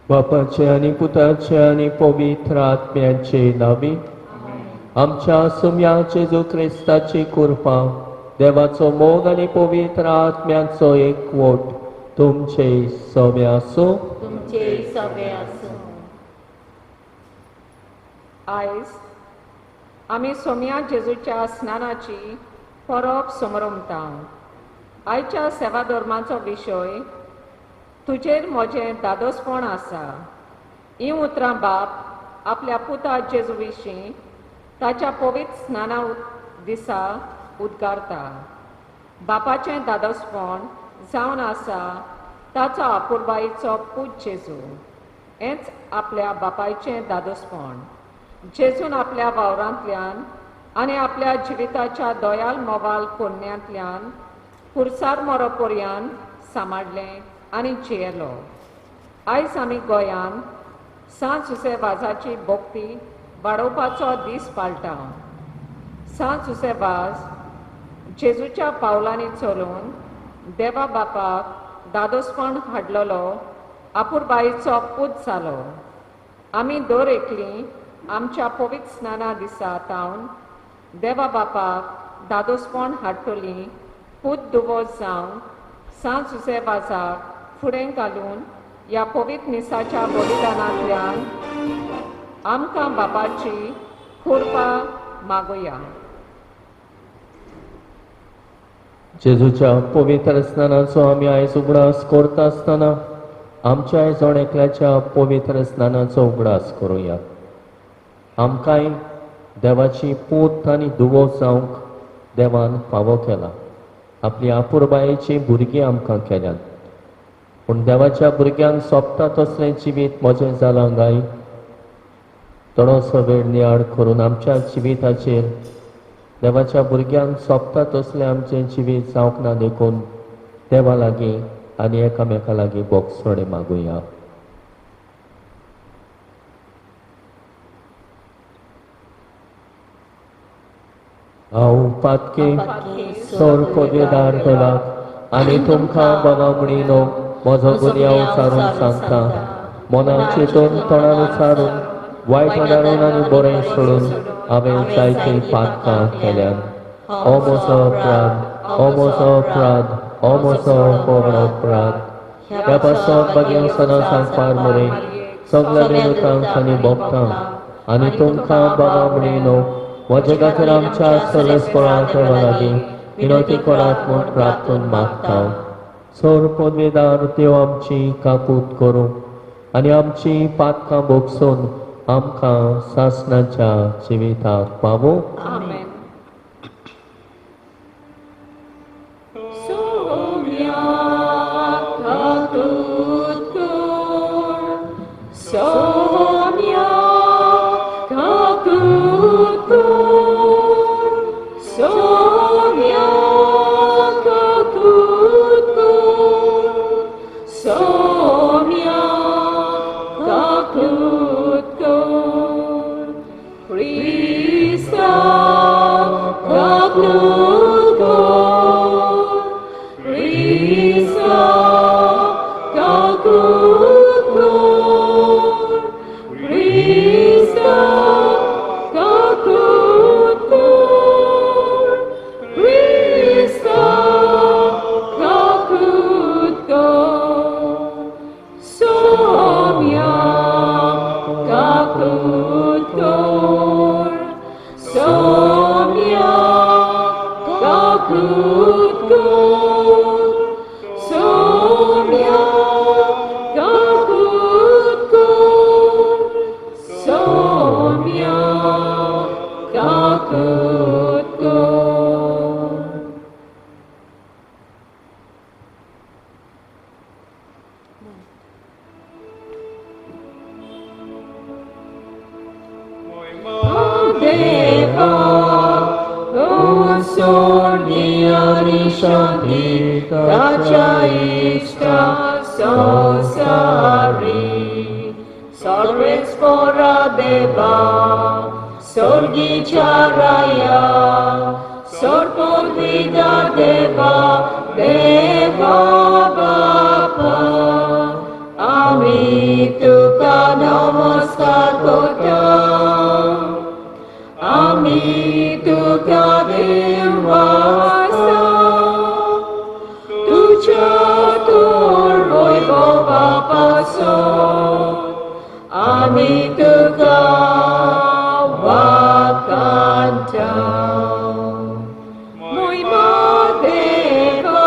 बापाचे आणि पुताचे आणि पवित्र आत्म्याचे नावे. आमच्या सुम्या जेजू ख्रिस्ताची कृपा, देवाचो मोग आणि पवित्र आत्म्याचो एकवट तुमचे सवे आसूं. आयज आमी सोम्या जेजूच्या स्नानाची परब समरमता. आयच्या सेवा धर्माचो विशय तुजेर म्हजें दादोसपण आसा. हीं उतरां बाप आपल्या पुता जेजू विशीं ताच्या पवित्र स्नाना दिसा उद्गारता. बापाचें दादोसपण जावन आसा ताचो आपुरबायेचो पूत जेजू. हेंच आपल्या बापायचें दादोसपण. जेजून आपल्या वावरांतल्यान आनी आपल्या जिविताच्या दोयाल मोवाल पुण्यांतल्यान पुरसार मरो पर्यंत सांबाळलें आनी जियेलो. आयज आमी गोंयांत सांत सुसेवाजाची भोक्ती वाडोवपाचो दीस पाळटा. सांत सुसेवाज जेजूच्या पावलांनी चलून देवा बापाक दादोसपण हाडलेलो आपुरबायेचो पूत जालो. आमी दर एकलीं आमच्या पवित्र स्नाना दिसा तावन देवा बापाक दादोसपण हाडटलीं पूत दुवो जावन सांत सुसेवाजाक फुडें घालून ह्या पवित्र निसाच्या बलिदानांतल्यान आमकां बापाची कृपा मागुया. जेजूच्या पवित्र स्नानाचो आमी आयज उगडास करता आसतना आमच्या आयज एकल्याच्या पवित्र स्नानाचो उगडास करुया. आमकांय देवाची पूत आनी दुवो जावंक देवान फावो केला. आपली आपुरबायेची भुरगीं आमकां केल्यात. पूण देवाच्या भुरग्यांक सोबता तसलें जिवीत म्हजें जालां काय? थोडोसो वेळ नियाळ करून आमच्या जिविताचेर देवाच्या भुरग्यांक सोबता तसलें आमचें जिवीत जावंक ना देखून देवा लागीं आनी एकामेका लागीं बोगसोडे मागुया. हांव पातके सोर पदवेदार देवाक आनी तुमकां बाबा म्हणिनो म्हजो गुन्यांव सारून सांगता. मनान चिंतून तोंडान उच्चारून वायट नदारून आनी बरें सोडून हांवें जायतीं पातकां केल्यात. हो म्हजो अपराध, हो म्हजो अपराध, हो म्हजो व्हड अपराध. ह्या पासत बागेन सदां सांगपार मरे सगल्या देवतांक आनी भक्तांक आनी तुमकां बाबा म्हणिनो म्हजे खातीर आमच्या सर्वेस्पराक देवा लागीं विनवती करात म्हूण प्रार्थून मागता. सोर पदवेदार देव आमची काकूट करूं आनी आमची पातकां भोगसून आमकां सासणाच्या जिविताक पावूं. आमेन. Somia kutku. Deva, unsur diari shanti, raja ista sosari. Sorves fora deva, sorgi charaya, sorpur vida deva, deva bapa. Ami tuka namaskar kotam. Ami tuka dewasa, tuja turvoi bapa so. Ami tuka wakantau. Moima deva,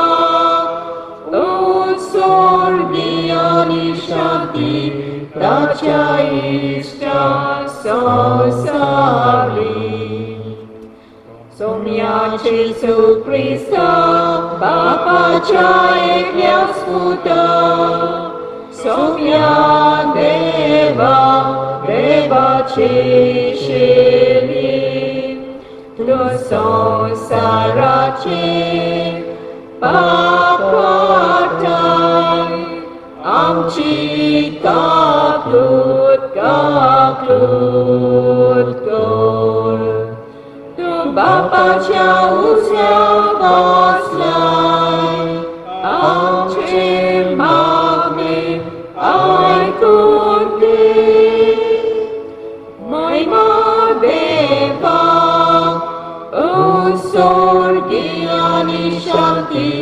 unsur diani shanti, raja ista sosari. Somia Jesu Krista, Bapa Jaya Yaskuta, Somia Deva, Deva Chishili, Tuso Sarachi, Papatai, Amchi Kaklut Kol. Bapa jauh selai, amci magni, ai kundi, maima deva, unsur diani shanti,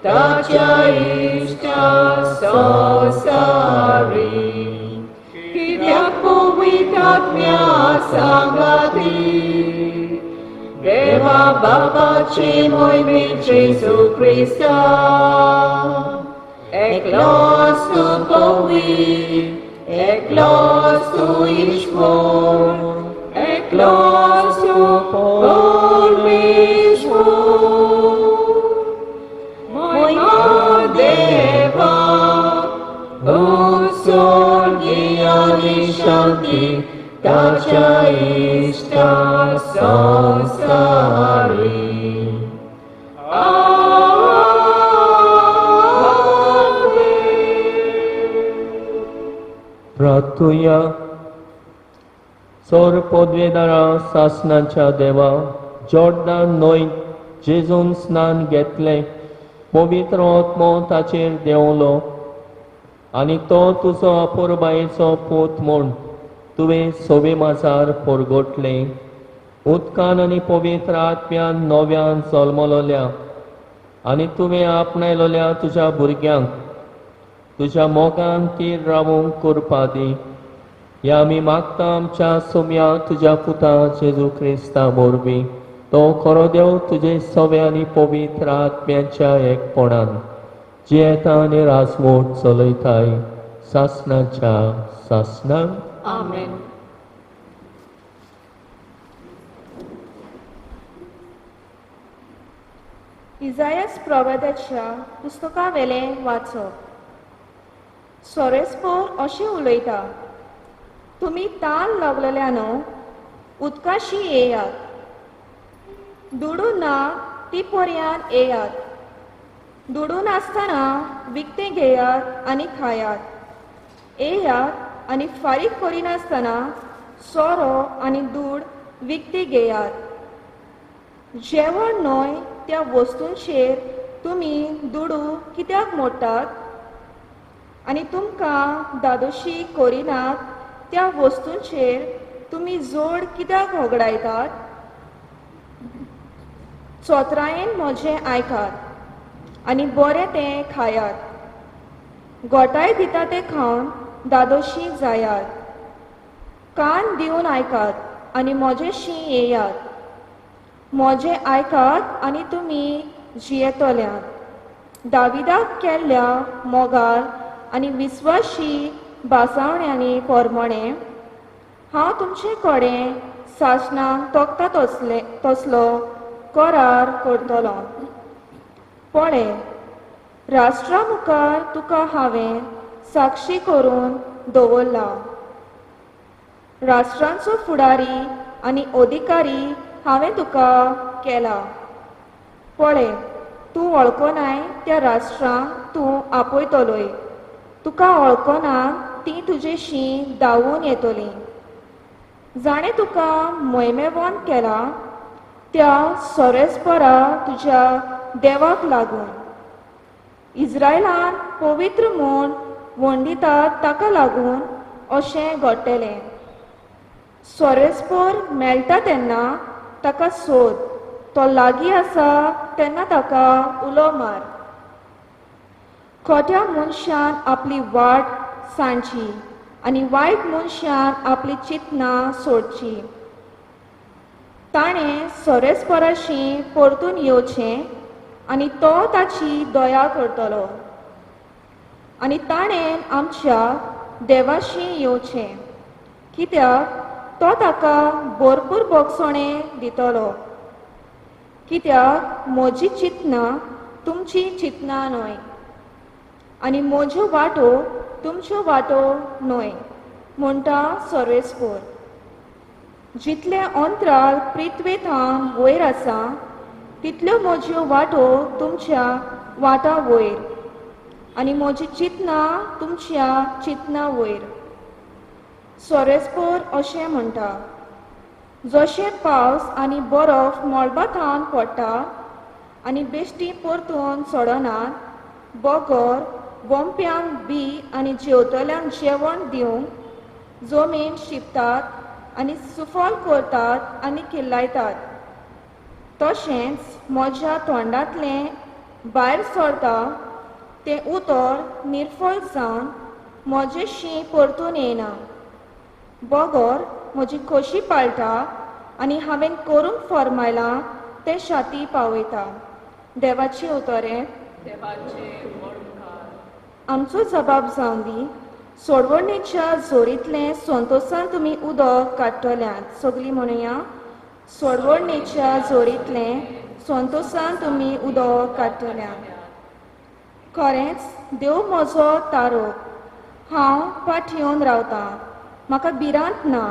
taja ista sosari, kidak puwitatmya sangati. Deva Bapa Cimoi mi Jesu Krista, eklos tu powi, eklos tu ishmor, eklos tu pormishmor. Moima Deva, unsur diani shanti, taja ista sosari. प्रार्थूया. सौर पदवेदारा सासनाच्या देवा, जॉर्दान न्हंयत जेजून स्नान घेतलें, पवित्र आत्मो ताचेर देंवलो आनी तो तुजो आपुरबायेचो पूत म्हूण तुवें सोबे माजार परगोटलें. उदकान आनी पवित्र आत्म्यान नव्यान जल्मलोल्या आनी तुवें आपणायलोल्या तुज्या भुरग्यांक तुज्या मोगान तीर रावूंक करपा दी. या आमी मागता आमच्या सोम्या तुज्या पुता जेजू क्रिस्ता वरवीं. तो खरो देव तुजे सोबे आनी पवित्र आत्म्याच्या एकपणान जियेता आनी राजमोट चलयताय सासनाच्या सासनान. Amen. इजायास प्रवादाच्या पुस्तका वेले वाचप. सोरेस्पोर अशें उलयता, तुमी ताल लागलेल्यान उदकाशी येयात, दुडू ना ती पर्यान येयात. दुडू नासतना विकतें घेयात आनी खायात. येयात आनी फारीक करिनासतना सोरो आनी दूड विकती घेयात. जेवण न्हय त्या वस्तूंचेर तुमी दुडू कित्याक मोडटात? आनी तुमकां दादोशी करिनात त्या वस्तूंचेर तुमी जोड कित्याक होगडायतात? चोत्रायेन म्हजें आयकात आनी बरें तें खायात. गोठाय दिता तें खावन दादोशी जायात. कान दिवन आयकात आनी म्हजेशी येयात. म्हजें आयकात आनी तुमी जियेतल्यात. दाविदाक केल्ल्या मोगाल आनी विस्वाशी बासावण्यांनी पोरमोणें हांव तुमचे कडेन सासणांक तोखता तसलो करार करतलो. पळय, राष्ट्रा मुखार तुका हांवें साक्षी करून दवरला. राष्ट्रांचो फुडारी आनी अधिकारी हांवें तुका केला. पळय, तूं वळखनाय त्या राष्ट्रांक तूं आपयतलोय. तुका वळखना ती तुजेशी धांवून येतलीं. जाणें तुका मोहिमेवंत केला त्या सोरेस्परा तुज्या देवाक लागून. इस्रायलान पवित्र म्हूण वंडितात ताका लागून अशें घडटलें. सोरेस्पर मेळटा तेन्ना ताका सोद. तो लागीं आसा तेन्ना ताका उलो मार. खोट्या मनशान आपली वाट सांडची आनी वायट मनशान आपली चिंतनां सोडची. ताणें सोरेस्पराशी परतून येवचें आनी तो ताची दया करतलो. आनी ताणें आमच्या देवाशी येवचें, कित्याक तो ताका भरपूर भोगसणें दितलो. कित्याक म्हजी चिंतनां तुमची चिंतनां न्हय आनी म्हज्यो वाटो तुमच्यो वाटो न्हय, म्हणटा सोरेस्पर. जितले अंतराळ पृथ्वेंतान वयर आसा तितल्यो म्हज्यो वाटो तुमच्या वाटा वयर आनी म्हजी चिंतनां तुमच्या चिंतनां वयर. सोरेस्पर अशें म्हणटा, जशें पावस आनी बरफ मळबांतान पडटा आनी बेश्टी परतून चडनात, बगर बोंप्यांक बी आनी जेवतल्यांक जेवण दिवंक जमीन शिंपतात आनी सुफल करतात आनी किल्लायतात, तशेंच म्हज्या तोंडांतलें भायर सरता तें उतर निर्फळ जावन म्हजेशी परतून येना. बगर म्हजी खोशी पाळटा आनी हांवें करूंक फरमायलां तें शाती पावयता. देवाची उतरें. आमचो जबाब जावन दी. सोडवणेच्या जोरींतलें संतोशान तुमी उदक काडटल्यात. सगळीं म्हणुया, सोडवणेच्या जोरींतलें संतोशान तुमी उदक काडटल्यात. खरेंच देव म्हजो तारोप. हांव फाटयून रावतां, म्हाका भिरांत ना,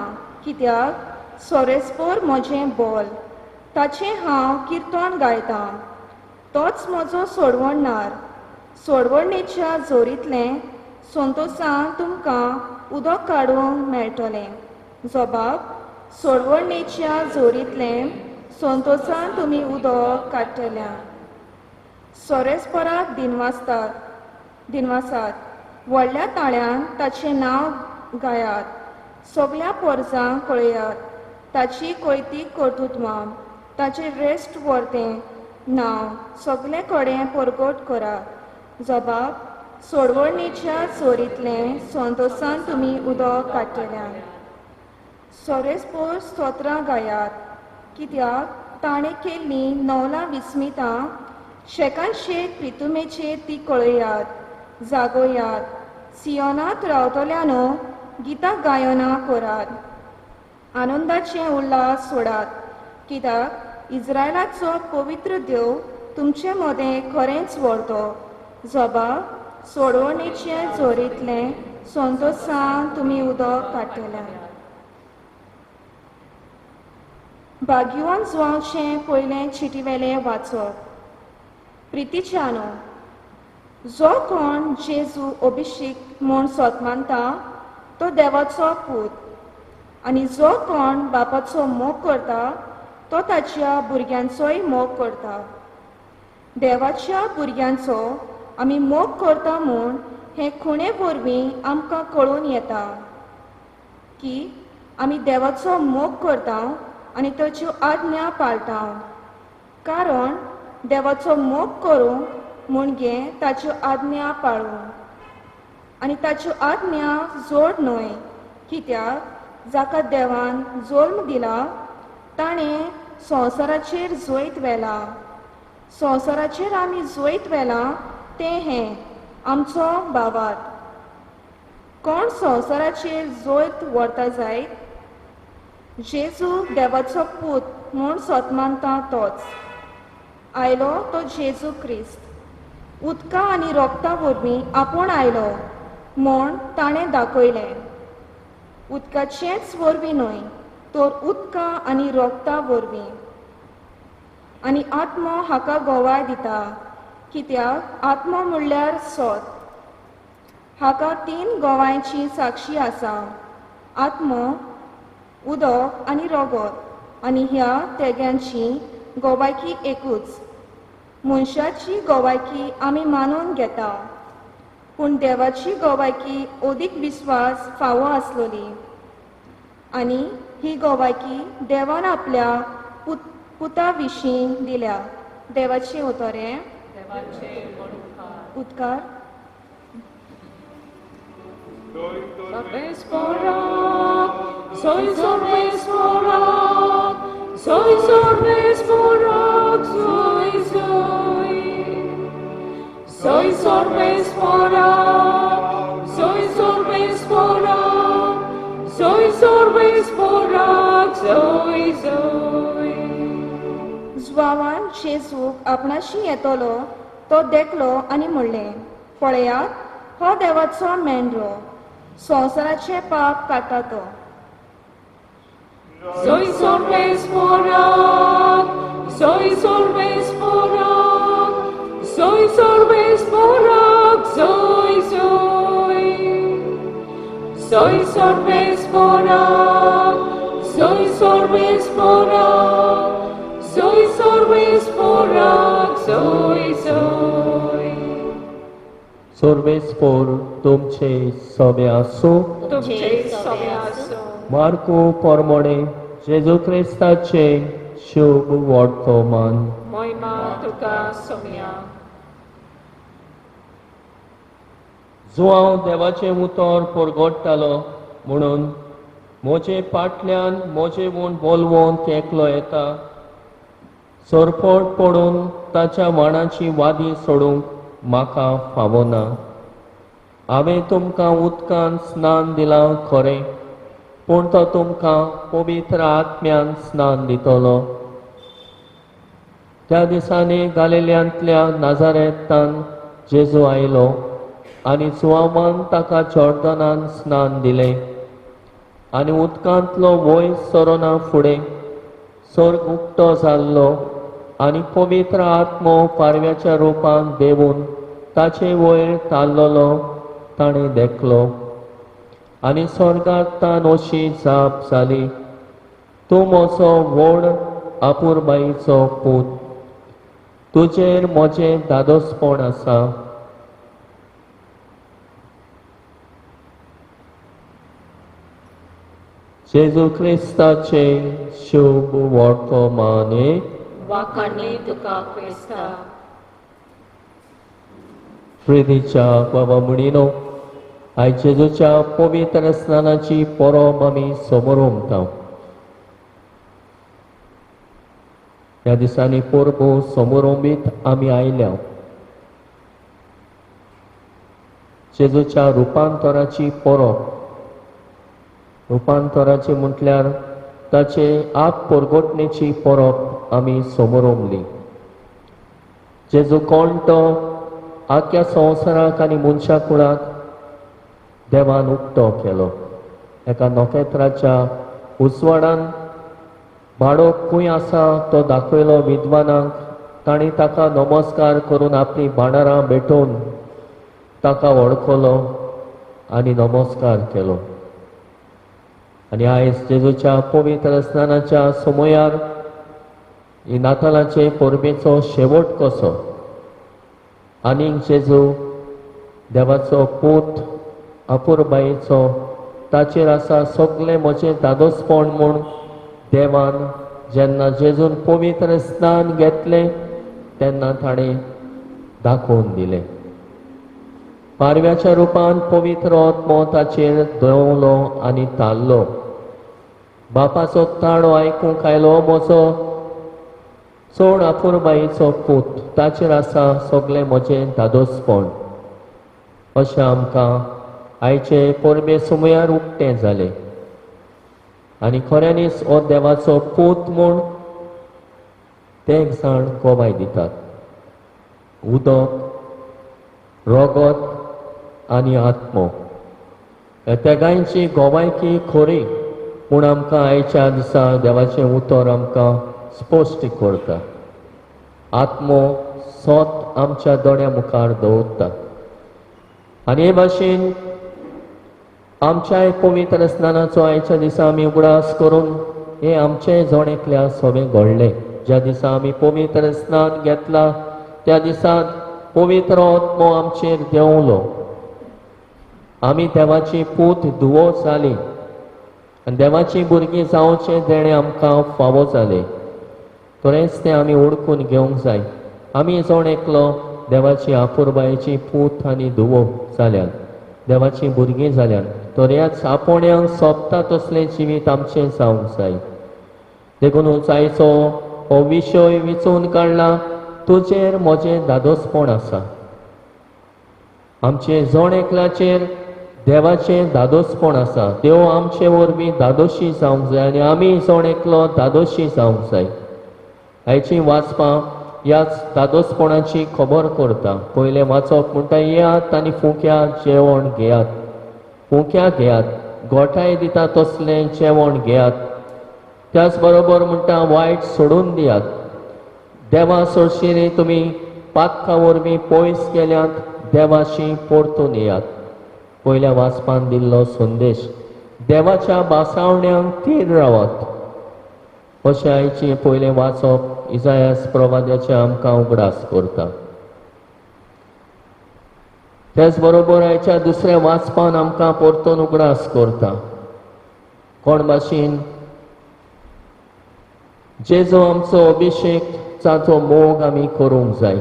कित्याक सोरेस्पर म्हजें बोल. ताचें हांव किर्तन गायतां. तोच म्हजो सोडवणदार. सोडवणेच्या जोरींतलें संतोशान तुमकां उदक काडूंक मेळटलें. जबाब, सोडवणेच्या जोरींतलें संतोशान तुमी उदक काडटल्यात. सोरेस्पराक दिनवासात. व्हडल्या ताळ्यान ताचें नांव गायात. सगळ्या पोरसांक कळयात ताची कळतीक कर्तुत्वां. ताचें रेस्ट वर्तें नांव सगळे कडेन परगट करात. जबाब, सोडवणेच्या जोरींतलें संतोशान तुमी उदक काडटल्यात. सोरेस्पर स्तोत्रां गायात, कित्याक ताणें केल्लीं नवलां विस्मितां. शेकानशेक प्रितुमेचेर ती कळयात. जागोयात, सियोनात रावतल्यांनो गितां गायनां करात. आनंदाचें उल्हास सोडात, कित्याक इस्रायलाचो पवित्र देव तुमचे मदें खरेंच व्हरतो. जबाब, सोडवणेचे जोरींतलें संतोशान तुमी उदक काडटल्यात. भाग्यवान जावचें पयलें चिटीवेलें वाचप. प्रितीच्यानो, जो कोण जेजू अभिषेक म्हूण सोतमानता तो देवाचो पूत. आनी जो कोण बापाचो मोग करता तो ताच्या भुरग्यांचोय मोग करता. देवाच्या भुरग्यांचो आमी मोग करता म्हूण हें खुणे वरवीं आमकां कळून येता की आमी देवाचो मोग करता आनी ताच्यो आज्ञा पाळटा. कारण देवाचो मोग करूंक म्हणजे ताच्यो आज्ञा पाळूंक. आनी ताच्यो आज्ञा जोड न्हय, कित्याक जाका देवान जल्म दिला ताणें संवसाराचेर जैत व्हेला. संवसाराचेर आमी जैत व्हेला तें हें आमचो भावार्थ. कोण संवसाराचेर जैत व्हरता जायत? जेजू देवाचो पूत म्हूण सतमानता तोच. आयलो तो जेजू क्रिस्त उदका आनी रोगता वरवीं आपूण आयलो म्हूण ताणें दाखयलें. उदकाचेच वरवीं न्हय तर उदका आनी रोगता वरवीं. आनी आत्मो हाका गोवाय दिता, कित्याक आत्मो म्हणल्यार सोत. हाका 3 गोवांची साक्षी आसा, आत्मो, उदक आनी रगत, आनी ह्या तेग्यांची गोवायकी एकूच. मनशाची गोवायकी आमी मानून घेता, पूण देवाची गोवायकी अदीक विस्वास फावो आसलोली. आनी ही गोवायकी देवान आपल्या पुता विशीं दिल्या. देवाचे उतोरे उदकार. Sois porak, sois orbes porak, sois orbes porak, sois sois orbes porak, sois orbes porak, sois orbes porak, sois जुवावान जेजूक आपणाशी येतलो तो देखलो आनी म्हणलें, पळयात, हो देवाचो मेंढरो, संवसाराचे पाप काडटा तो. Sois orbes porak, sois orbes porak, sois orbes porak, sois sois orbes porak, sois orbes porak, sois orbes porak, sois सोर्वेस्पोर तुमचे सवे आसूं. तुमचे सवे आसूं. मार्को पोरमोणे जेजू क्रिस्ताचे शुभ वर्तमान. महिमा तुका सोम्या. जो हांव देवाचें उतर परगडटालो म्हणून म्हजे फाटल्यान म्हजे म्हूण बोलवोन तेंकलो येता. सरपट पडून ताच्या मांडाची वादी सोडूंक म्हाका फावना. हांवें तुमकां उदकान स्नान दिलां खरें, पूण तो तुमकां पवित्र आत्म्यान स्नान दितलो. त्या दिसांनी गालिल्यांतल्या नाजारेतान जेजू आयलो आनी सुवामान ताका जॉर्दनान स्नान दिलें. आनी उदकांतलो वयर सरोना फुडें सर्ग उक्तो जाल्लो आनी पवित्र आत्मो पारव्याच्या रुपान देवून ताचे वयर ताल्लोलो ताणें देखलो. आनी स्वर्गांतल्यान अशी जाप जाली, तूं म्हजो व्हड आपुरबायेचो पूत, तुजेर म्हजें दादोसपण आसा. जेजू क्रिस्ताचे शुभ वर्तमाने. वाखाणली तुका क्रिस्ता. प्रितीच्या बाबा म्हणिनो, आयज जेजूच्या पवित्र स्नानाची परब आमी समोर उमता. ह्या दिसांनी परबो समोर उमीत आमी आयल्या. जेजूच्या रुपांतराची परब. रुपांतराची म्हटल्यार ताचे आप परगटणेची परब आमी समोर उमली. जेजू कोण तो आख्या संवसाराक आनी मनशा कुळाक देवान उक्तो केलो. एका नोखेत्राच्या उजवाडान भाडो खंय आसा तो दाखयलो विद्वानांक. तांणी ताका नमस्कार करून आपली भांडारां भेटोवन ताका वळखलो आनी नमस्कार केलो. आनी आयज जेजूच्या पवित्र स्नानाच्या समयार ही नातालाचे परबेचो शेवट कसो. आनीक जेजू देवाचो पूत आपुरबायेचो ताचेर आसा सगळें म्हजें दादोसपण म्हूण देवान जेन्ना जेजून पवित्र स्नान घेतलें तेन्ना ताणें दाखोवन दिलें. पारव्याच्या रुपान पवित्र आत्मो ताचेर देंवलो आनी ताल्लो. बापाचो ताळो आयकूंक आयलो म्हजो चड आपुरबायेचो पूत, ताचेर आसा सगळें म्हजें दादोसपण. अशें आमकां आयचे परबे सुमयार उक्तें जालें. आनी खऱ्यांनीच हो देवाचो पूत म्हूण ते एक जाण गोवाय दितात. उदक, रगत आनी आत्मो ह्या तेगांयची गोवायकी खरी, पूण आमकां आयच्या दिसा देवाचें उतर आमकां स्पश्ट करता. आत्मो सोत आमच्या दोळ्या मुखार दवरता. आनी हे भाशेन आमच्या पवित्र स्नानाचो आयच्या दिसा आमी उगडास करून हे आमचे जोणेकल्या सगळें घडलें. ज्या दिसा आमी पवित्र स्नान घेतला त्या दिसा पवित्र आत्मो आमचेर देंवलो. आमी देवाची पूत धुवो जाली आनी देवाची भुरगीं जावचें देणें आमकां फावो जालें. तरेच तें आमी ओळखून घेवंक जाय. आमी जोण एकलो देवाची आपुरबायेची पूत आनी धुवो जाल्यात, देवाची भुरगीं जाल्यात, तोऱ्याच आपोण्याक सोबता तसलें जिवीत आमचें जावंक जाय. देखून आयचो हो विशय विचून काडला, तुजेर म्हजें दादोसपण आसा. आमचे जोण एकल्याचेर देवाचें दादोसपण आसा. देव आमचे वरवीं दादोशी जावंक जाय आनी आमी जोण एकलो दादोशी जावंक जाय. आयची वाचपां ह्याच दादोसपणाची खबर करता. पयलें वाचप म्हणटा, येयात आनी फुक्या जेवण घेयात. फुक्या घेयात, गोठाय दिता तसलें जेवण घेयात. त्याच बरोबर म्हणटा, वायट सोडून दियात. देवा सोडशिरी तुमी पातका वरवीं पयस गेल्यात, देवाशी परतून येयात. पयल्या वाचपान दिल्लो संदेश, देवाच्या बासावण्यांक थीर रावात. अशें आयची पयलें वाचप इसायास प्रवाद्याचें आमकां उगडास करता. त्याच बरोबर आयच्या दुसऱ्या वाचपान आमकां परतून उगडास करता. कोण भाशेन जेजो आमचो अभिशेक जाचो मोग आमी करूंक जाय,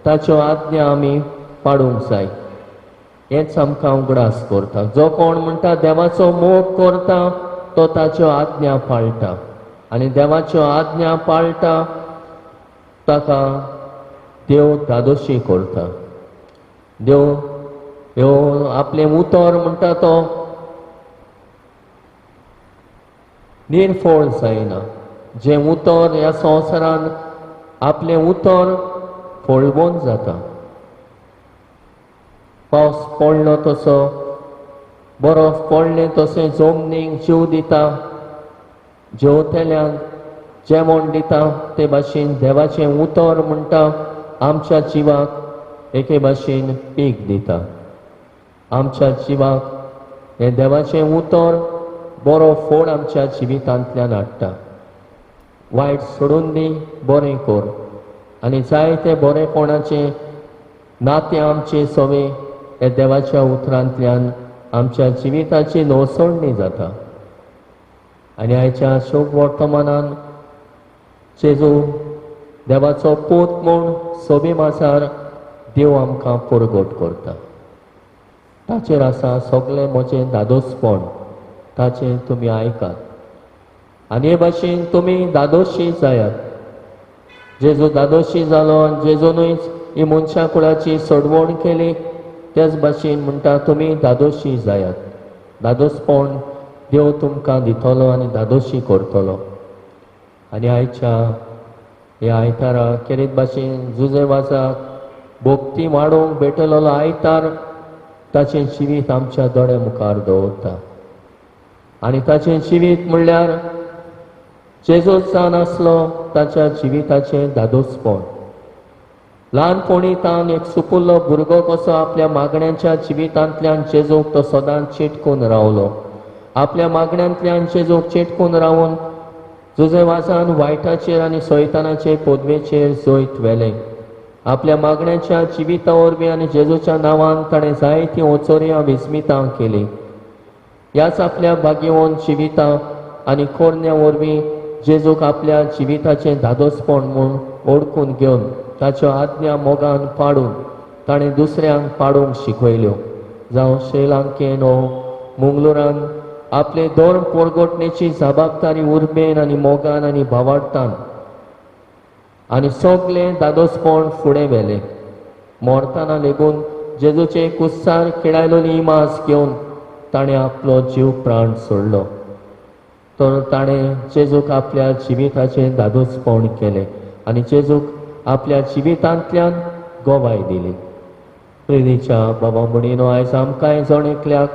ताच्यो आज्ञा आमी पाळूंक जाय, हेंच आमकां उगडास करता. जो कोण म्हणटा देवाचो मोग करता तो ताच्यो आज्ञा पाळटा आनी देवाच्यो आज्ञा पाळटा ताका देव दादोशी करता. देव ह्यो आपलें उतर म्हणटा तो निर्फळ जायना. जें उतर ह्या संवसारान आपलें उतर फळवून जाता. पावस पडलो तसो, बरफ पडलें तशें जमनीक जीव दिता, जेवतेल्यांक जेवण दिता. ते भाशेन देवाचें उतर म्हणटा आमच्या जिवाक एके भाशेन पीक दिता. आमच्या जिवाक हें देवाचें उतर बरो फोड आमच्या जिवितांतल्यान हाडटा. वायट सोडून दी, बरें कर आनी जायते बरेपणाचे नातें आमचे सवे हे देवाच्या उतरांतल्यान आमच्या जिविताची नवसणणी जाता. आनी आयच्या शोक वर्तमानान जेजू देवाचो पूत म्हूण सोबी मासार देव आमकां परगट करता. ताचेर आसा सगळें म्हजें दादोसपण, ताचें तुमी आयकात आनी हे भाशेन तुमी दादोशी जायात. जेजू दादोशी जालो आनी जेजूनूच ही मनशा कुळाची सोडवण केली, तेच भाशेन म्हणटा तुमी दादोशी जायात. दादोसपण देव तुमकां दितलो आनी दादोशी करतलो. आनी आयच्या ह्या आयतारा खेरीत भाशेन जुजे वाजाक भोक्ती वाडोवंक भेटलेलो आयतार ताचें जिवीत आमच्या दोळ्या मुखार दवरता. आनी ताचें जिवीत म्हणल्यार जेजू जावन आसलो ताच्या जिविताचें दादोसपण. ल्हानपणींतान एक सुपुल्लो भुरगो कसो आपल्या मागण्यांच्या जिवितांतल्यान जेजूक तो सदांच चिटकून रावलो. आपल्या मागण्यांतल्यान जेजूक चिटकून रावून जुजे वाजान वायटाचेर आनी सैतानाचे पोदवेचेर जैत व्हेलें. आपल्या मागण्यांच्या जिविता वरवीं आनी जेजूच्या नांवान ताणें जायतीं ओचोऱ्यां विस्मितां केलीं. ह्याच आपल्या भाग्यवन जिविता आनी खोरण्या वरवीं जेजूक आपल्या जिविताचें दादोसपण म्हूण ओळखून घेवन ताच्यो आज्ञा मोगान पाडून ताणें दुसऱ्यांक पाडूंक शिकयल्यो. जावं श्रीलंकेन वो मंगळुरान आपले धर्म परगटणेची जबाबदारी उर्बेन आनी मोगान आनी भावार्थान आनी सगळें दादोसपण फुडें व्हेलें. मोरतना लेगून जेजूचे कुस्सार खेळायलोली इमास घेवन ताणें आपलो जीव प्राण सोडलो. तर ताणें जेजूक आपल्या जिविताचें दादोसपण केलें आनी जेजूक आपल्या जिवितांतल्यान गोवाय दिली. प्रिदीच्या बाबा म्हणीनो आयज आमकांय जण एकल्याक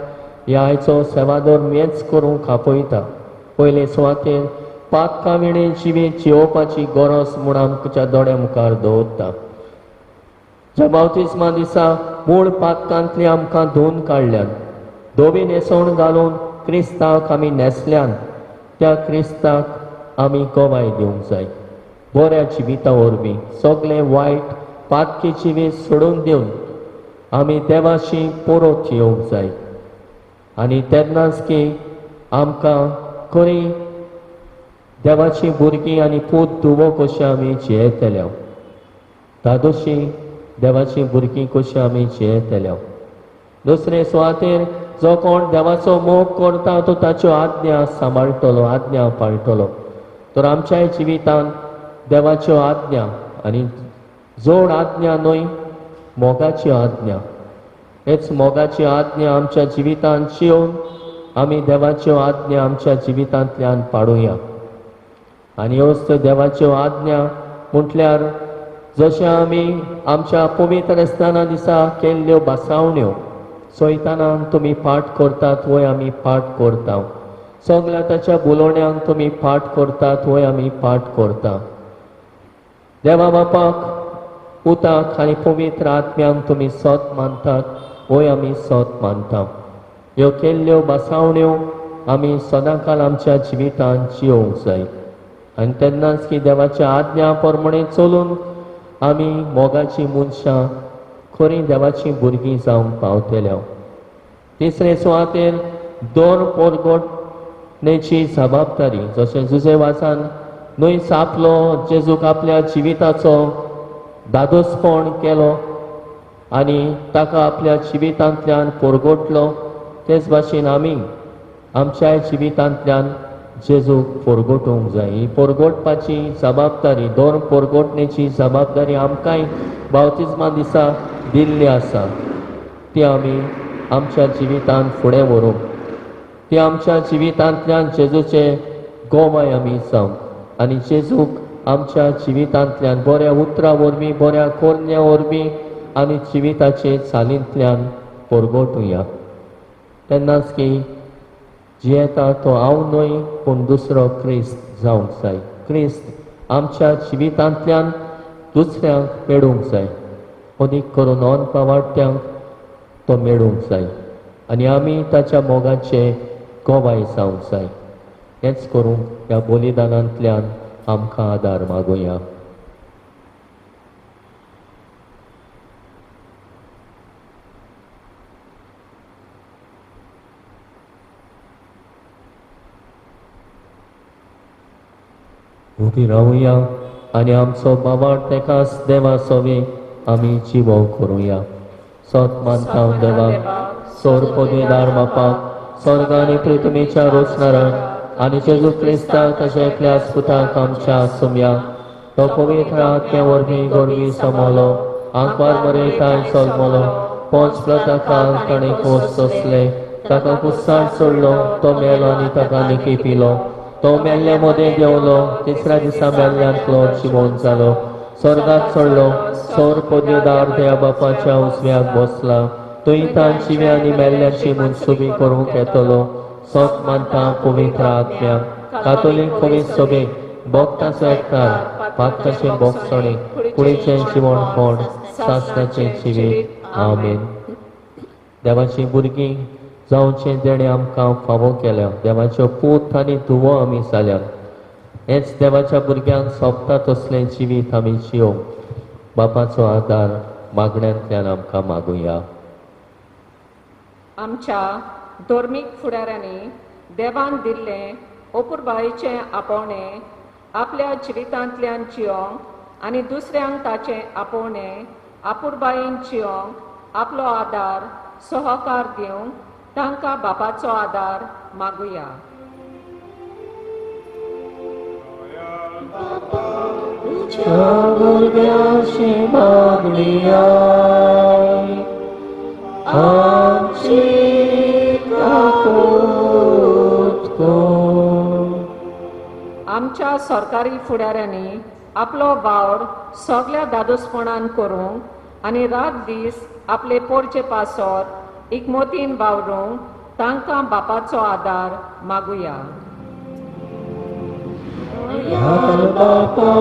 ह्या आयचो सेवादोर मेच करूंक आपयता. पयले सुवातेर पातकाविणी जिवीत जिवोवपाची गरज म्हूण आमच्या दोळ्या मुखार दवरता. ज्या बावतिस्मा दिसा मूळ पातकांतली आमकां धुवन काडल्यान, धोबी न्हेसोवन घालून क्रिस्ताक आमी न्हेसल्यान, त्या क्रिस्ताक आमी गोवाय दिवंक जाय. बऱ्या जिविता वरवीं सगळें वायट पातकी जिवीत सोडून दिवन आमी देवाशी परत येवंक जाय. आनी तेन्नाच की आमकां खरी देवाची भुरगीं आनी पूत धुवो कशी आमी जियेतल्या, दादोशी देवाची भुरगीं कशी आमी जियेतल्या. दुसरे सुवातेर जो कोण देवाचो मोग करता तो ताच्यो आज्ञा सांबाळटलो, आज्ञा पाळटलो. तर आमच्याय जिवितांत देवाच्यो आज्ञा आनी जोड आज्ञा न्हय, मोगाची आज्ञा, हेच मोगाची आज्ञा आमच्या जिवितांत जिवन आमी देवाच्यो आज्ञा आमच्या जिवितांतल्यान पाडुया. आनी ह्योच देवाच्यो आज्ञा म्हटल्यार जशें आमी आमच्या पवित्र स्थाना दिसा केल्ल्यो बासावण्यो सैतानान तुमी पाठ करतात वय आमी पाठ करता. सगल्या ताच्या बुलोवण्यांक तुमी पाठ करतात वय आमी पाठ करता. देवा बापाक, पुताक आनी पवित्र आत्म्यांक तुमी सत मानतात वय आमी सत मानता. ह्यो केल्ल्यो बासावण्यो आमी सदांकाल आमच्या जिवितांत जिवंक जाय. आनी तेन्नाच की देवाच्या आज्ञा प्रमाणे चलून आमी मोगाची मनशां, खरी देवाची भुरगीं जावंक पावतल्या. तिसरे सुवातेर दोर परगटणेची जबाबदारी, जशें जुजे वाचान न्हय सापलो जेजूक आपल्या जिविताचो दादोसपण केलो आनी ताका आपल्या जिवितांतल्यान परगटलो, तेच भाशेन आमी आमच्याय जिवितांतल्यान जेजूक परगटूंक जाय. ही परगटपाची जबाबदारी, दोर परगटणेची जबाबदारी आमकांय बावतिस्मा दिसा दिल्ली आसा. ती आमी आमच्या जिवितांत फुडें व्हरूंक, ती आमच्या जिवितांतल्यान जेजूचे गोवाय आमी जावंक आनी जेजूक आमच्या जिवितांतल्यान बऱ्या उतरां वरवीं, बऱ्या कोरण्या वरवीं आनी जिविताचे चालींतल्यान परगटुया. तेन्नाच की जियेता तो हांव न्हय पूण दुसरो क्रिस्त जावंक जाय. क्रिस्त आमच्या जिवितांतल्यान दुसऱ्यांक मेळूंक जाय, अदीक करून अनपावाट्यांक तो मेळूंक जाय आनी आमी ताच्या मोगाचे गोवाय जावंक जाय. हेच करूंक ह्या बलिदानांतल्यान आमकां आदार मागुया. उबी रावुया आनी आमचो बाबाड तेकाच देवा सोवी आमी जिवो करुया. सत मानता हांव देवाक, सोर पदवीदार बापाक, स्वर्ग आनी पृथ्वीच्या रोचणाराक आनी जेजू क्रिस्ताक ताच्या एकल्याच पुताक आमच्या सुम्या, तो पवित्र आत्म्या वरवीं गोडवी समोलो, आंकवार बरयताय सल्मलो, पोंच प्रताकाक ताणें कोस सोंसले, ताका कुस्सार सोडलो, तो मेलो आनी ताका निकी पिलो, तो मेल्ले मदें देंवलो, तिसऱ्या दिसा मेल्ल्यांतलो जिवंत जालो, स्वर्गाक चडलो, सोर पदवीदार देवा बापाच्या उजव्याक बसला, थंय तां जिवे आनी मेल्ल्यांची मुनसुबी करूंक येतलो. सत मानता पवित्र आत्म्याक, कातोलीक पवित्र सभेक, भक्तांचो एकठांय, पातकाचें भोगसणे, कुडीचें जिवणपण, सासणाचें जिवीत. आमेन. देवाची भुरगीं जावचें देणे आमकां फावो केल्या. देवाच्यो पूत आनी धुवो आमी जाल्यात. हेच देवाच्या भुरग्यांक सोबता तसलें जिवीत आमी जिवंक बापाचो आदार मागण्यांतल्यान आमकां मागुया. आमच्या धर्मीक फुडाऱ्यांनी देवान दिल्लें अपुरबायेचें आपोवणें आपल्या जिवितांतल्यान जियोंक आनी दुसऱ्यांक ताचें आपोवणें अपुरबायेन जियोंक आपलो आदार सहकार दिवंक तांकां बापाचो आदार मागुया. भुरग्याची मागणी आय, आमची काकूट कर. आमच्या सरकारी फुडाऱ्यांनी आपलो वावर सगळ्या दादोसपणान करूंक आनी रात दीस आपले पोरचे पासोर इकमोतीन वावरूंक तांकां बापाचो आदार मागुया. बापा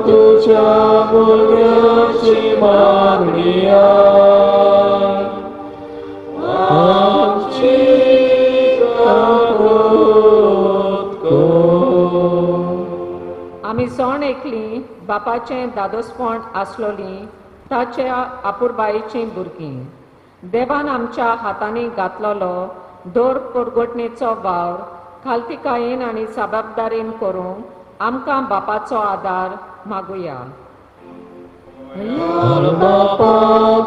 तुझ्या भुरग्याची मागणी आयक. आमची काकूट कर. आमी सण एकली बापाचें दादोसपण आसलोली ताच्या आपुरबायेचीं भुरगीं. देवान आमच्या हातांनी घातलोलो दोर परगोटणेचो वावर खालतिकायेन आनी जबाबदारेन करूंक आमकां बापाचो आदार मागुया. बापा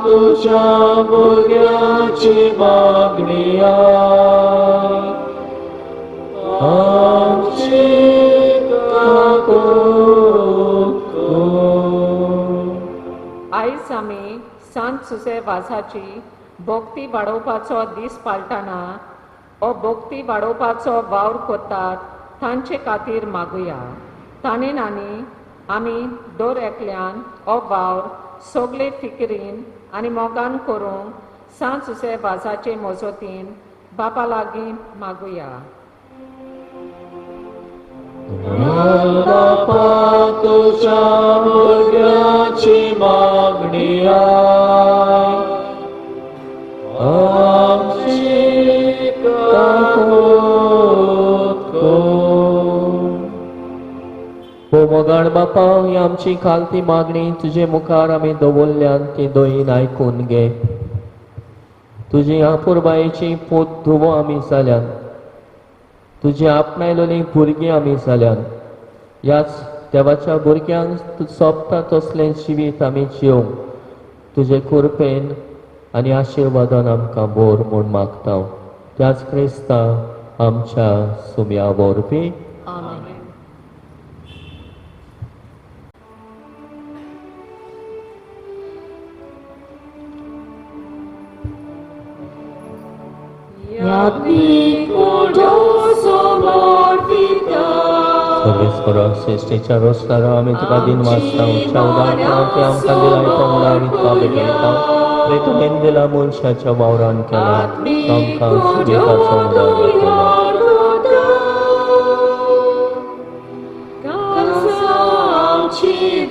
तुझ्या भुरग्याची मागणी आयक. आमची काकूट कर. आयज आमी सांत सुसे वासाची भोगती वाडोवपाचो दीस पाळटना हो भोगती वाडोवपाचो वावर कोतात तांचे खातीर मागुया. ताणेन आनी आमी दोर एकल्यान हो वावर सगळे फिकिरीन आनी मोगान करूंक सांत सुसे वासाचे मोजोतीन बापा लागीं मागुया. बापा तुझ्या भुरग्याची मागणी आयक. आमची काकूट कर. हो मोगाळ बापा, ही आमची खालती मागणी तुझे मुखार आमी दवरल्यान ती दोयीन आयकून घे. तुजी आपुरबायेची पोत धुवो आमी जाल्यान, तुजी आपणायलोली भुरगीं आमी जाल्यान, ह्याच देवाच्या भुरग्यांक तूं सोबता तसलें जिवीत आमी जिवंक तुजे कृपेन आनी आशिर्वादान आमकां बोर म्हूण मागता. त्याच क्रिस्ता आमच्या सुम्या वरवीं. सर्वेस्परा श्रेष्ठीच्या रोस्तारा आमी तुका दिन वाचता. उदाहरणार्थ आमकां दिलाय तो म्हणा आमी तुका भेटयता. रे तुवें दिला मनशाच्या वावरान केला, आमकां जिविताचो उदार केला.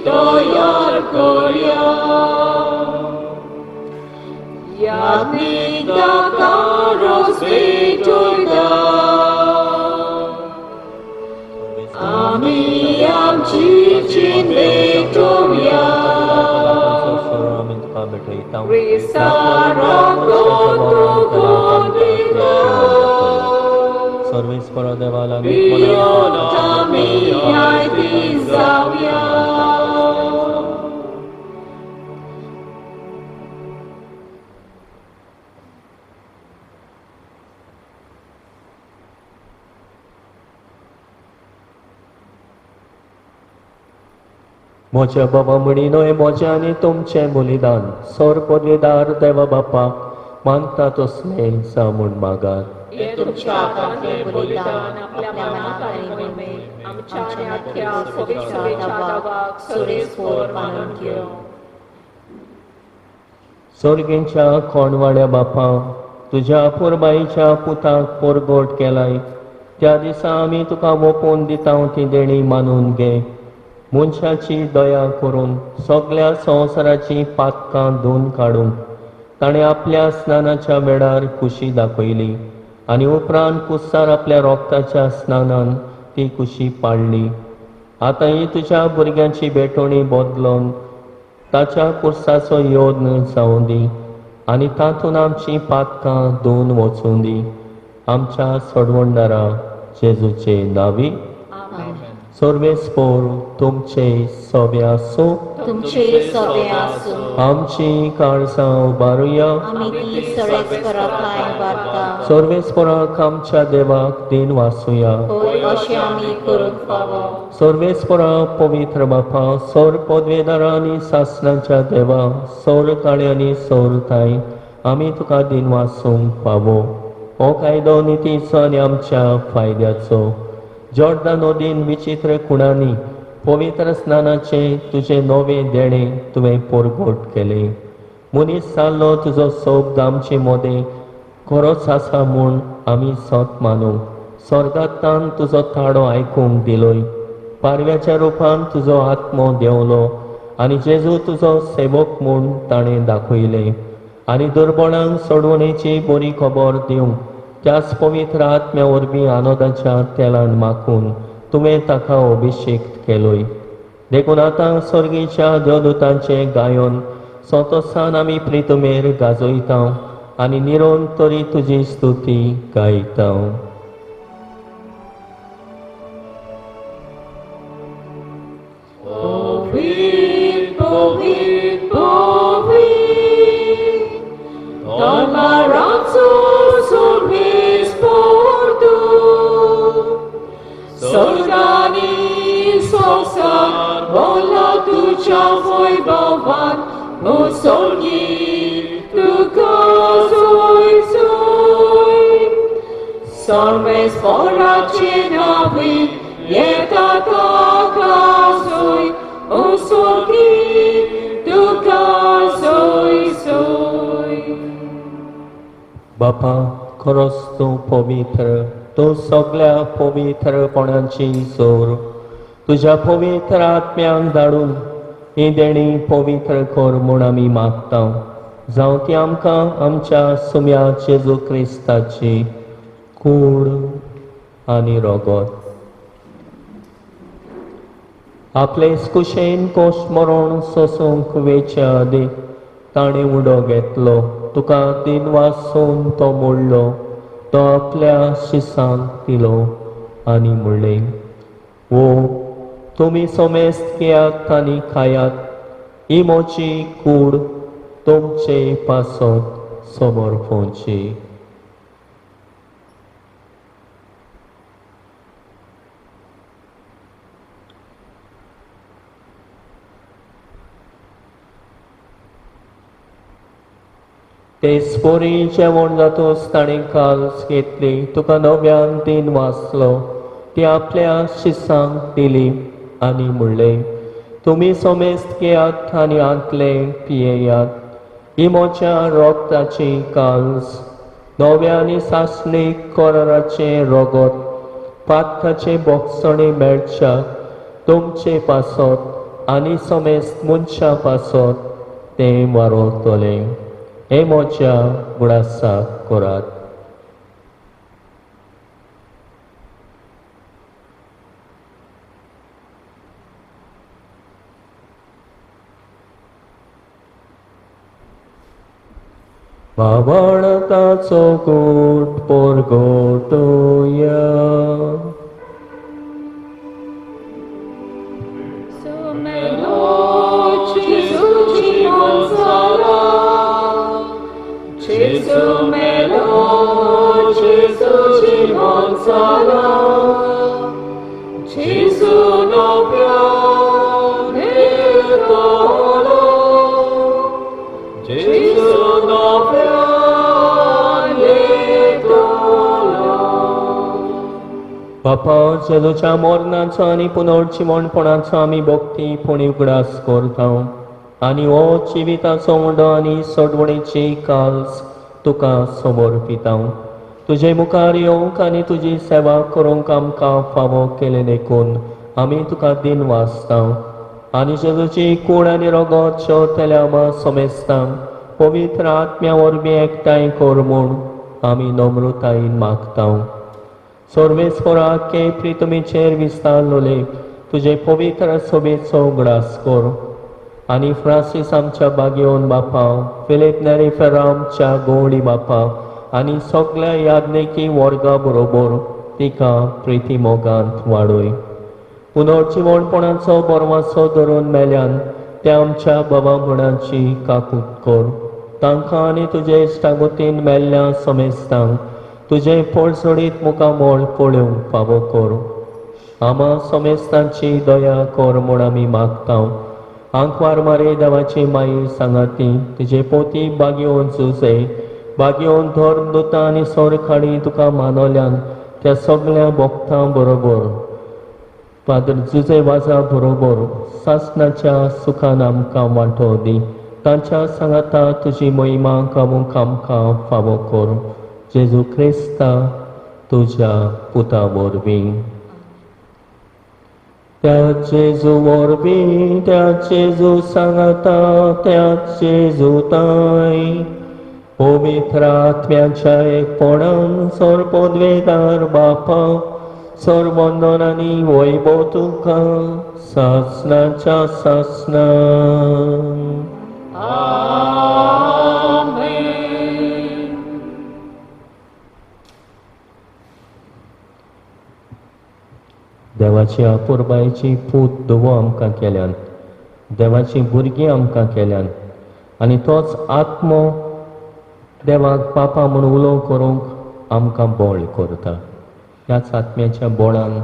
तयार करया. यादीक दाका रोस भेटोयता. आमी आमची चीन भेटोवया. आमी तुका भेटयता. सर्वेस्परा देवा लागीं आमी आयती जावया. मोच्या बाबा म्हणिनोय मोचे आनी तुमचें बलिदान सोर पदवीदार देवा बापाक मानता तसलें जा म्हूण मागात. हे तुमच्या हातांतलें बलिदान आपल्या मनाक आनी मोहिमेक आमच्या आनी आख्या पवित्रतेच्या दावाक सुरेस्पोर मानून घेवं. सर्गेच्या कोणवाड्या बापा, तुज्या आपुरबायेच्या पुताक परगोट केलाय. त्या दिसा आमी तुका ओपोवन दिता ती देणी मानून घे. मनशाची दया करून सगळ्या संवसाराची पातकां धुवन काडून ताणें आपल्या स्नानाच्या वेळार खुशी दाखयली आनी उपरांत कुस्सार आपल्या रोगताच्या स्नानान ती खुशी पाळली. आतां ही तुज्या भुरग्यांची भेटोणी बदलोवन ताच्या कुर्साचो योद्न जावं दी आनी तातूंत आमची पातकां धुवन वचूं दी. आमच्या सोडवणदारा जेजूचे नांवी. सर्वेस्पोर तुमचे सवे आसूं. तुमचे सवे आसूं. आमची काळजां उबारुया. आमी ती सर्वेस्पराकाय वार्ता. सर्वेस्पराक आमच्या देवाक दिन वाचुया. होय अशें आमी करूंक फावो. सर्वेस्परा पवित्र बापा, सौर पदवेदारा आनी सासणाच्या देवा, सौर काळे आनी सौर ताई, आमी तुका दिन वाचूंक फावो. हो कायदो नितीचो आनी आमच्या फायद्याचो. जॉर्दान नदीन विचित्र खुणांनी पवित्र स्नानाचे तुझे नवे देणे तुवें पोरगोट केले. मनीस जाल्लो तुजो सोब दामचे मोदे खरोच आसा म्हूण आमी सोत मानू. स्वर्गांतल्यान तुजो ताडो आयकूंक दिलोय. पारव्याच्या रुपान तुजो आत्मो देंवलो आनी जेजू तुजो सेवक म्हूण ताणें दाखयले. आनी दुर्बळांक सोडवणेची बरी खबर दिवंक त्याच पवित्र आत्म्या वरवीं आनंदाच्या तेलान माखून तुवें ताका अभिषेक केलोय. देखून आतां स्वर्गीच्या देवदूतांचे गायन सोतोसान आमी प्रितुमेर गाजयता आनी निरोन तरी तुजी स्तुती गायता. Sormes poracie navi, jeta kazuj, usoki tu kazuj suj. बापा खरोच तूं पवित्र, तूं सगळ्या पवित्रपणाची जोर. तुज्या पवित्र आत्म्यांक धाडून ही देणी पवित्र कर म्हूण आमी मागता. जावं ती आमकां आमच्या सुम्या जेजू क्रिस्ताची कूड आनी रगत. आपले कुशेन कोश्ट मरण सोसूंक वेच्या आदी ताणें उडो घेतलो. तुका दिनवासून तो मोडलो. तो आपल्या शिसांक दिलो आनी म्हणलें, वो तुमी सोमेस्त घेयात आनी खायात. ही म्हजी कूड तुमचे पासत समर्पणची. ते स्पोरी जेवण जातोच ताणें काल्स घेतली. तुका नव्यान दिन वाचलो. ती आपल्या शिसांक दिली आनी म्हणलें, तुमी सोमेस्त घेयात आनी आंतले पियेयात. ही म्हज्या रोगताची काल्स, नव्या आनी सासणीक कराराचे रगत. पातकाचे बोगसणे मेळच्याक तुमचे पासत आनी सोमेस्त मनशा पासत तें वारोतलें. हे म्हज्या गुडासाक करात. बाबाणताचो गोट पोरगोटोया. बापा जेजूच्या मरणाचो आनी पुनर्जिवणपणाचो आमी भक्तीपणी उगडास करता आनी हो जिविताचो उंडो आनी सोडवणेची काल्स तुका समर्पिता. तुजे मुखार येवंक आनी तुजी सेवा करूंक आमकां फावो केले देखून आमी तुका दिन वाचता आनी जेजूची कूड आनी रगत शेवतल्या आमा समेस्तांक पवित्र आत्म्या वरवीं एकठांय कर म्हूण आमी नम्रतायेन मागता. सर्वेस्परा के प्रितमेचेर विस्तारलोले तुजे पवित्र सोबेचो उगडास कर आनी फ्रांसीस आमच्या बागेवन बापा, फिलीप नेरी फेरामच्या गवळी बापा आनी सगळ्या याज्ञिकी वर्गा बरोबर तिका प्रिती मोगांत वाडय. पुनर्जिवणपणाचो बरवासो धरून मेल्यान त्या आमच्या बाबा म्हणाची काकूट कर. तांकां आनी तुजे इश्टागतीन मेल्ल्या समेस्तांक तुजे पळसडीत मुखामोळ पळोवंक फावो कर. आमा समेस्तांची दया कर म्हूण आमी मागता. आंकवार मारे देवाची माई सांगाती तुजे पोती बागेवन झुजे बागेवन धर्म दुतां आनी सोरखाडी तुका मानवल्यान त्या सगळ्या भक्तां बरोबर फादर जुजे वाजा बरोबर सासणाच्या सुखान आमकां वांटो दी. तांच्या सांगाता तुजी महिमा गावूंक आमकां फावो कर. जेजू क्रिस्ता तुज्या पुता वरवीं. त्या जेजू वरवीं त्या जेजू सांगाता त्या जेजू ताई पवित्र आत्म्याच्या एकपणान सर्वोद्वेदार बापा सर्वंदन आनी वैभव तुका सासणाच्या सासणान. देवाची आपुरबायेची पूत धुवो आमकां केल्यान, देवाची भुरगीं आमकां केल्यान आनी तोच आत्मो देवाक पापा म्हूण उलो करूंक आमकां बोळ करता. ह्याच आत्म्याच्या बोळान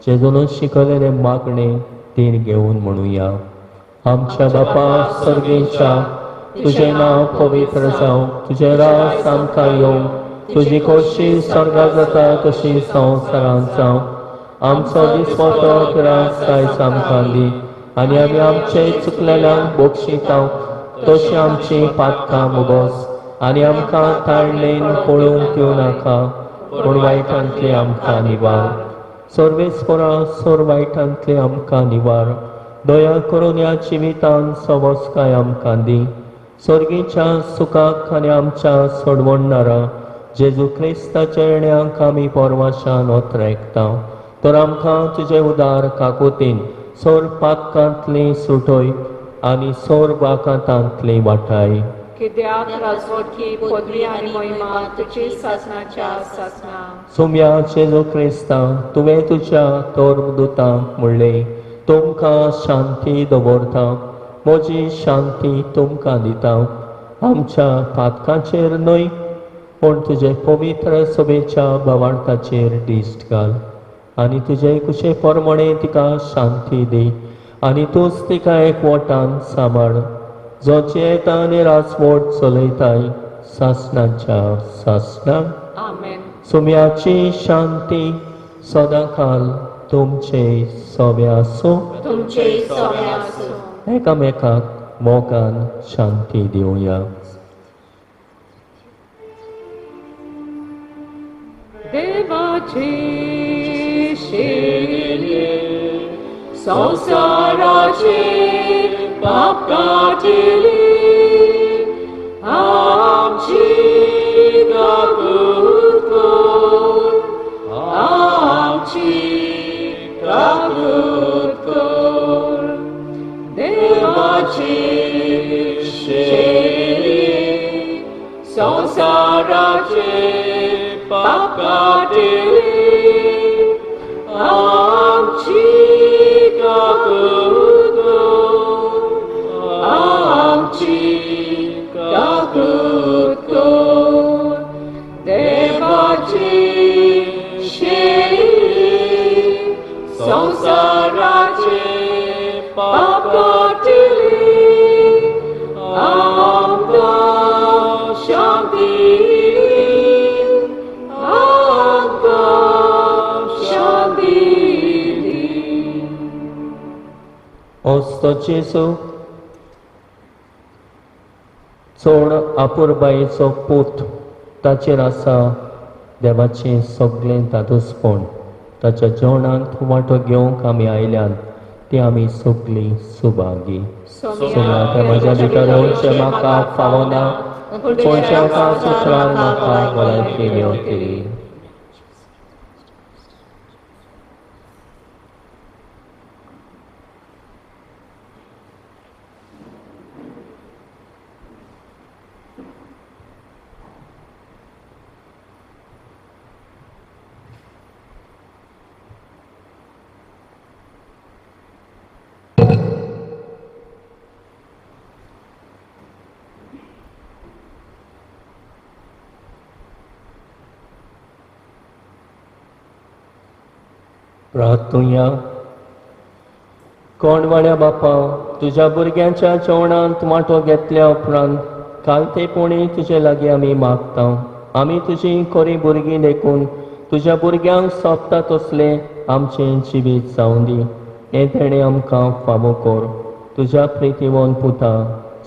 जेजून शिकयलेले मागणे तीन घेवन म्हणुया. आमच्या बापा सर्गेच्या तुझें नांव पवित्र जावं, तुजें रास आमकां येवं, तुजी खोशी स्वर्गा जाता तशी संवसारांत जावं. आमचो दिसवतो रास आयज आमकां दी आनी आमी आमचे चुकलेल्यांक बक्षितांव तशी आमची पातकां मुगोस आनी आमकां ताळणेन पळोवंक दिवं नाका पूण वायटांतले आमकां निवार. सर्वेस्परा सोर वायटांतले आमकां निवार. दया करून ह्या जिवितांत सवस्काय आमकां दी. सर्गेच्या सुखाक आनी आमच्या सोडवणारा जेजू क्रिस्ताच्या येण्याक आमी परवाशान ओतरेकता. तर आमकां तुजे उदार काकुतीन सोर पातकांतली सुटोय आनी सोर वाकांतांतली वाटाय. कित्याक राजवटकी पदवी आनी महिमा तुजी सासणाच्या सासणा. सुम्या जेजू क्रिस्ता तुवें तुज्या तोरदुतांक म्हणलें तुमकां शांती दवरता, म्हजी शांती तुमकां दिता. आमच्या पातकांचेर न्हय पूण तुजे पवित्र सभेच्या भावार्थाचेर दिश्ट घाल आनी तुजे कुशे प्रमाणे तिका शांती दी आनी तूंच तिका एकवटान सांबाळ. जो जेता आनी राजवट चलयताय सासणाच्या सासणाक. आमेन. सुम्याची शांती सदांकाल तुमचे सोबे आसूं. तुमचे सोबे आसूं. एकामेकाक मोगान शांती दिवया. देवाची शेली संसाराचे पाप काटिली आमची काकूत कर, आमची काकूत कर. देवाची शेली संसाराचे पाप काटिली आमची काकूत कर, आमची काकूत कर. देवाची शेली संसाराचे पाप काटिली आमकां शांती ओस्तो जेजू चोड आपुरबायेचो पूत ताचेर आसा देवाचें सगळें दादोसपण. ताच्या जेवणांत वांटो घेवंक आमी आयल्यान ती आमी सगळीं सुभागी. सुम्या म्हज्या भितर येवचें म्हाका फावना पूण जेवता सुत्रान म्हाका भलायकी मेळटली. प्रार्थुया. कोणवाड्या बापा तुज्या भुरग्यांच्या जेवणांत वांटो घेतल्या उपरांत काल ते पोणी तुजे लागीं आमी मागता. आमी तुजी खरी भुरगीं देखून तुज्या भुरग्यांक सोबता तसले आमचें जिवीत जावं दी. हें तेणें आमकां फावो कर. तुज्या प्रितीवन पुता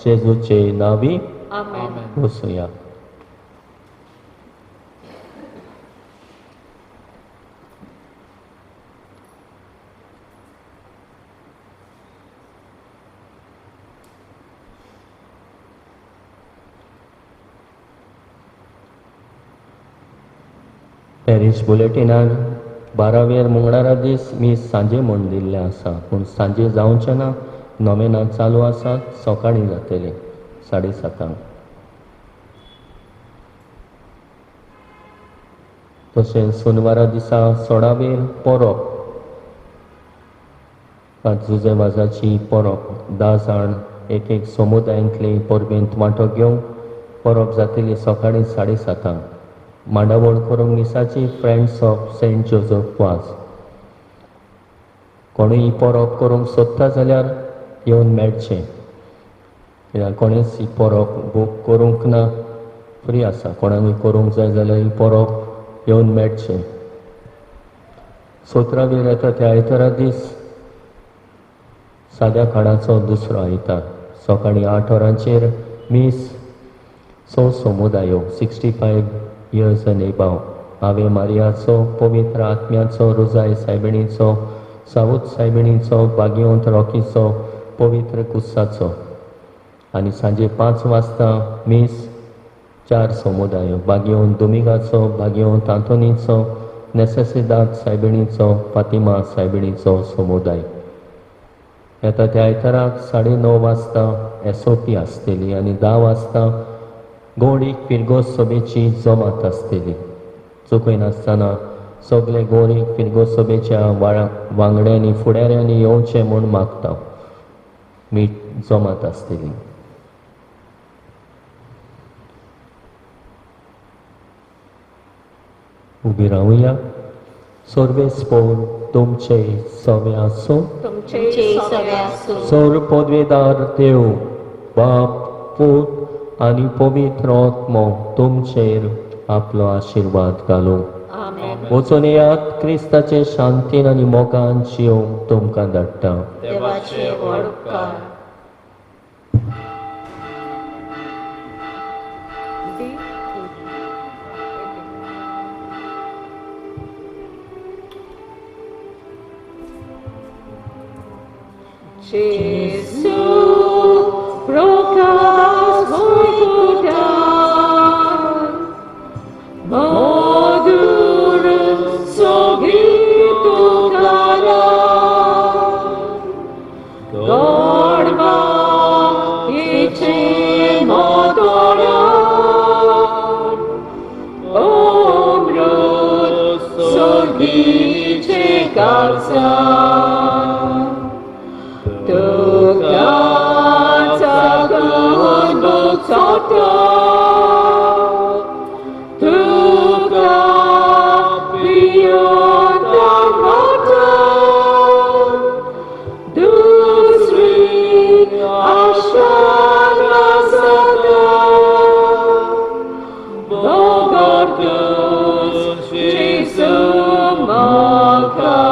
जेजूचे नांवी आमेन. बसुया. पॅरिश बुलेटिनान 12वेर मंगळारा दीस मीस सांजे म्हूण दिल्लें आसा, पूण सांजे जावचें ना. नोमेना चालू आसात, सकाळीं जातली 7:30. तशेंच सोनवारा दिसा 16वेर परब, जुजेवाजाची परब. 10 जाण एक एक समुदायांतली परबेंत वांटो घेवंक परब जातली सकाळीं 7:30. मांडावळ करूंक मिसाची फ्रेंड्स ऑफ सेंट जोझफ वाज. कोणूय ही परब करूंक सोदता जाल्यार येवन मेळचें. कित्याक कोणेच ही परब बूक करूंक ना, फ्री आसा. कोणाकूय करूंक जाय जाल्यार ही परब येवन मेळचें. 17वेर येता त्या आयतारा दीस साद्या खाणाचो दुसरो आयतार. सकाळीं 8 वरांचेर मीस समुदायो 65 years and above. आवे मारियाचो, पवित्र आत्म्याचो, रोजाय सायबिणीचो, सावूत सायबिणीचो, बागयोंत रॉकीचो, पवित्र कुस्साचो. आनी सांजे 5 वाजता मीस 4 समुदायो. बागयोंत दोमिगाचो, बागयोंत आंतोनीचो, नेसेसिदाद सायबिणीचो, फातिमा सायबिणीचो समुदाय. येता त्या आयताराक 9:30 वाजता SOP आसतली आनी 10 वाजता गोडीक फिरगोस सभेची जमात आसतली. चुकय नासतना सगळे गोडीक फिरगोस सभेच्या वांगड्यांनी फुडाऱ्यांनी येवचें म्हूण मागता. जमात आसतली. उबी रावुया. सोर्वेस्पोर तुमचे सवे आसूं. तुमचे सवे आसूं. सोर पदवेदार देव, बाप, पूत आनी पवित्र आत्मो तुमचेर आपलो आशिर्वाद घालूं. आमेन. वचून येयात. क्रिस्ताचे शांतीन आनी मोगान जियोंक तुमकां धाडटा. देवाचे व्हड उपकार. Jesu, proclamas morgudan, madur sogitu karan, gorma ice motoran, omrut sorgice galsan. Tuhan takkan bersatu, Tuhan biar dan mata, Dusri asyara sada, Bogardus Yesus maka.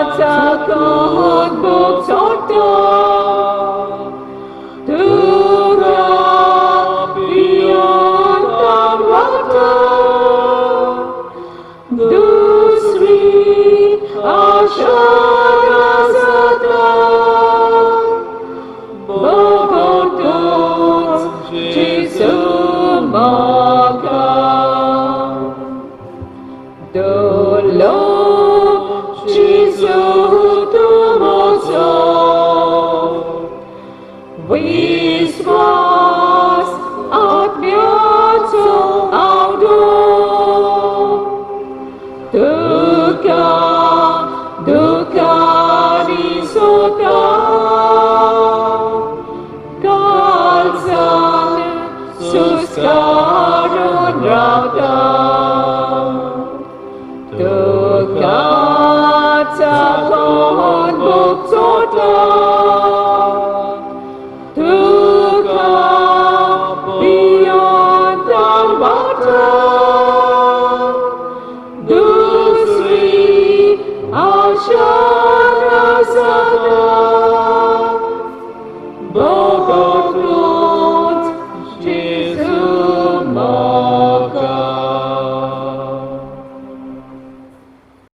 Takkan bersatu, Tuhan biar dan mata, Dusri asyara sada, Bogardus Yesus maka. Dulu Jesu tumoso, wiswas atmiaco audo, duka risota, kalsan suskarun rata, takkan bersatu, Tuhan biar dan शोध